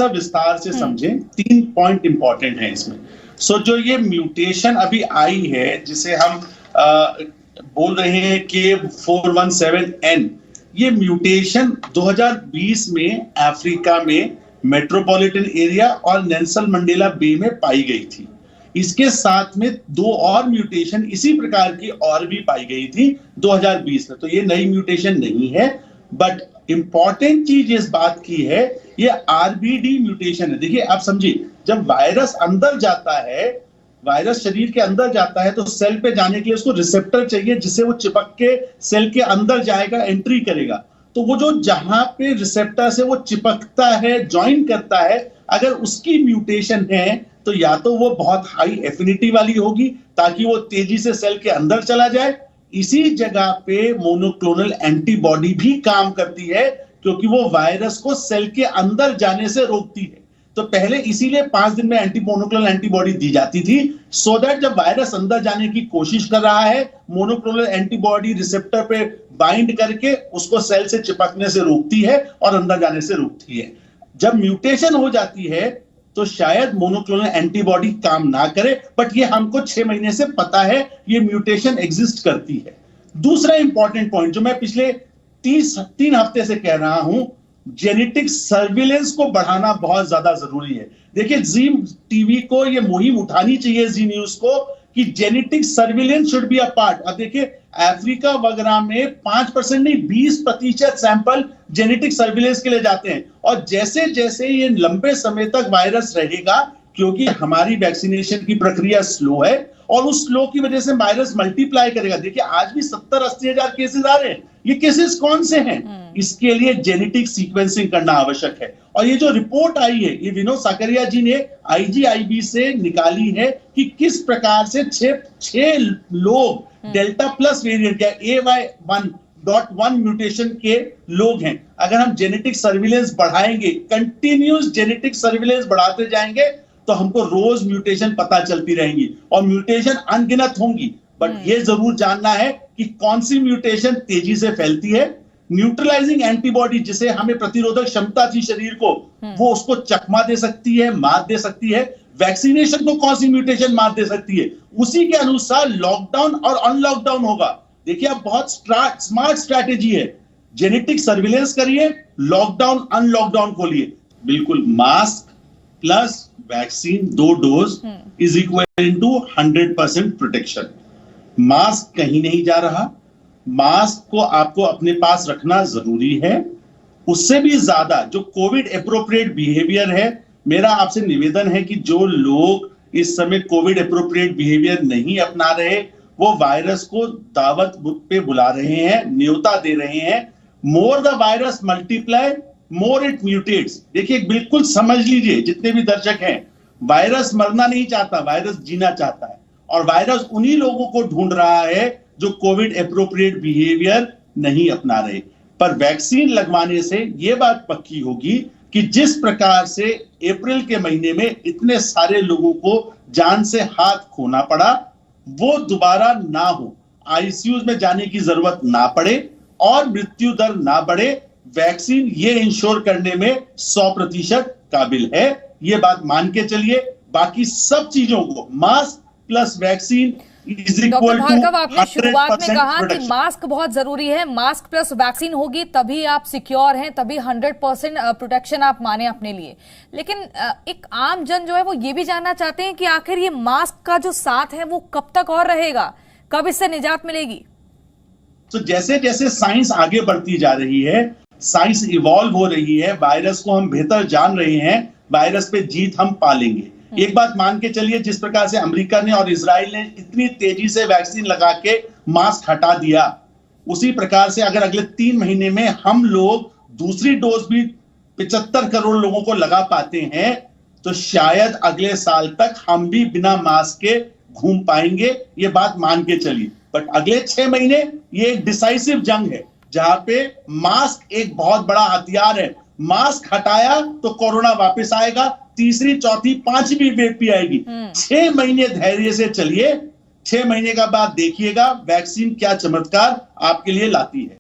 सा विस्तार से समझें। 3 पॉइंट इंपॉर्टेंट हैं इसमें। जो ये म्यूटेशन अभी आई है जिसे हम बोल रहे हैं कि 417N, ये म्यूटेशन 2020 में अफ्रीका में मेट्रोपॉलिटन एरिया और नेल्सन मंडेला बे में पाई गई थी। इसके साथ में 2 और म्यूटेशन इसी प्रकार की और भी पाई गई थी 2020 में। तो ये नई म्यूटेशन नहीं है, बट इंपॉर्टेंट चीज इस बात की है, ये आरबीडी म्यूटेशन है। देखिए आप समझिए, जब वायरस अंदर जाता है, वायरस शरीर के अंदर जाता है, तो सेल पे जाने के लिए उसको रिसेप्टर चाहिए जिससे वो चिपक के सेल के अंदर जाएगा, एंट्री करेगा। तो वो जो जहां पे रिसेप्टर से वो चिपकता है, ज्वाइन करता है, अगर उसकी म्यूटेशन है तो या तो वो बहुत हाई एफिनिटी वाली होगी ताकि वो तेजी से सेल के अंदर चला जाए। इसी जगह पे मोनोक्लोनल एंटीबॉडी भी काम करती है क्योंकि वो वायरस को सेल के अंदर जाने से रोकती है। तो पहले इसीलिए 5 दिन में मोनोक्लोनल एंटीबॉडी दी जाती थी, सो दैट जब वायरस अंदर जाने की कोशिश कर रहा है, मोनोक्लोनल एंटीबॉडी रिसेप्टर पे बाइंड करके उसको सेल से चिपकने से रोकती है और अंदर जाने से रोकती है। जब म्यूटेशन हो जाती है तो शायद मोनोक्लोनल एंटीबॉडी काम ना करे, बट ये हमको 6 महीने से पता है ये म्यूटेशन एग्जिस्ट करती है। दूसरा इंपॉर्टेंट पॉइंट जो मैं पिछले 3 हफ्ते से कह रहा हूं, जेनेटिक सर्विलेंस को बढ़ाना बहुत ज्यादा जरूरी है। देखिए, जी टीवी को ये मुहिम उठानी चाहिए, जी न्यूज को, कि genetic surveillance should be a part. अब देखिए, अफ्रीका वगैरह में 5% नहीं 20% सैंपल जेनेटिक सर्विलेंस के लिए जाते हैं। और जैसे जैसे ये लंबे समय तक वायरस रहेगा, क्योंकि हमारी वैक्सीनेशन की प्रक्रिया स्लो है और उस स्लो की वजह से वायरस मल्टीप्लाई करेगा। देखिए, आज भी 70-80 हजार केसेस आ रहे हैं। ये केसेस कौन से हैं? इसके लिए जेनेटिक सीक्वेंसिंग करना आवश्यक है। और ये जो रिपोर्ट आई है, ये विनोद साकरिया जी ने आईजीआईबी से निकाली है कि किस प्रकार से 6 लोग डेल्टा प्लस वेरिएंट या AY1.1 म्यूटेशन के लोग हैं। अगर हम जेनेटिक सर्विलेंस बढ़ाएंगे, कंटिन्यूस जेनेटिक सर्विलेंस बढ़ाते जाएंगे, तो हमको रोज म्यूटेशन पता चलती रहेंगी और म्यूटेशन अनगिनत होंगी। बट ये जरूर जानना है कि कौन सी म्यूटेशन तेजी से फैलती है। न्यूट्रलाइजिंग एंटीबॉडी, जिसे हमें प्रतिरोधक क्षमता थी शरीर को, वो उसको चकमा दे सकती है, मात दे सकती है। वैक्सीनेशन को कौन सी म्यूटेशन मात दे सकती है, उसी के अनुसार लॉकडाउन और अनलॉकडाउन होगा। देखिए, अब बहुत स्मार्ट स्ट्रैटेजी है। जेनेटिक सर्विलेंस करिए, लॉकडाउन अनलॉकडाउन खोलिए। बिल्कुल, mask plus vaccine 2 dose is equal to 100% protection. Mask कहीं नहीं जा रहा, मास्क को आपको अपने पास रखना जरूरी है। उससे भी ज्यादा जो कोविड एप्रोप्रिएट बिहेवियर है, मेरा आपसे निवेदन है कि जो लोग इस समय कोविड एप्रोप्रिएट बिहेवियर नहीं अपना रहे, वो वायरस को दावत पे बुला रहे हैं, न्योता दे रहे हैं। More the virus multiply, more it mutates. देखिए, बिल्कुल समझ लीजिए जितने भी दर्शक हैं, वायरस मरना नहीं चाहता, वायरस जीना चाहता है। और वायरस उन्हीं लोगों को ढूंढ रहा है जो कोविड एप्रोप्रिएट बिहेवियर नहीं अपना रहे। पर वैक्सीन लगवाने से यह बात पक्की होगी कि जिस प्रकार से अप्रैल के महीने में इतने सारे लोगों को जान से हाथ खोना पड़ा, वो दोबारा ना हो, आईसीयू में जाने की जरूरत ना पड़े और मृत्यु दर ना बढ़े। वैक्सीन ये इंश्योर करने में 100% काबिल है। ये बात मान के चलिए। बाकी सब चीजों को, mask plus vaccine doctor Bhargava, आपने शुरुआत में कहा कि मास्क बहुत जरूरी है, मास्क प्लस वैक्सीन होगी तभी आप सिक्योर हैं, तभी 100% प्रोटेक्शन आप माने अपने लिए। लेकिन एक आम जन जो है वो ये भी जानना चाहते हैं कि आखिर ये मास्क का जो साथ है वो कब तक और रहेगा, कब इससे निजात मिलेगी? तो जैसे जैसे साइंस आगे बढ़ती जा रही है, साइंस इवॉल्व हो रही है, वायरस को हम बेहतर जान रहे हैं, वायरस पे जीत हम पा लेंगे। एक बात मान के चलिए, जिस प्रकार से अमेरिका ने और इजराइल ने इतनी तेजी से वैक्सीन लगा के मास्क हटा दिया, उसी प्रकार से अगर अगले 3 महीने में हम लोग दूसरी डोज भी 75 करोड़ लोगों को लगा पाते हैं, तो शायद अगले साल तक हम भी बिना मास्क के घूम पाएंगे। ये बात मान के चलिए। बट अगले 6 महीने ये एक डिसाइसिव जंग है, जहां पे मास्क एक बहुत बड़ा हथियार है। मास्क हटाया तो कोरोना वापस आएगा, तीसरी, चौथी, 5वीं वेव भी आएगी। 6 महीने धैर्य से चलिए। 6 महीने का बाद देखिएगा वैक्सीन क्या चमत्कार आपके लिए लाती है।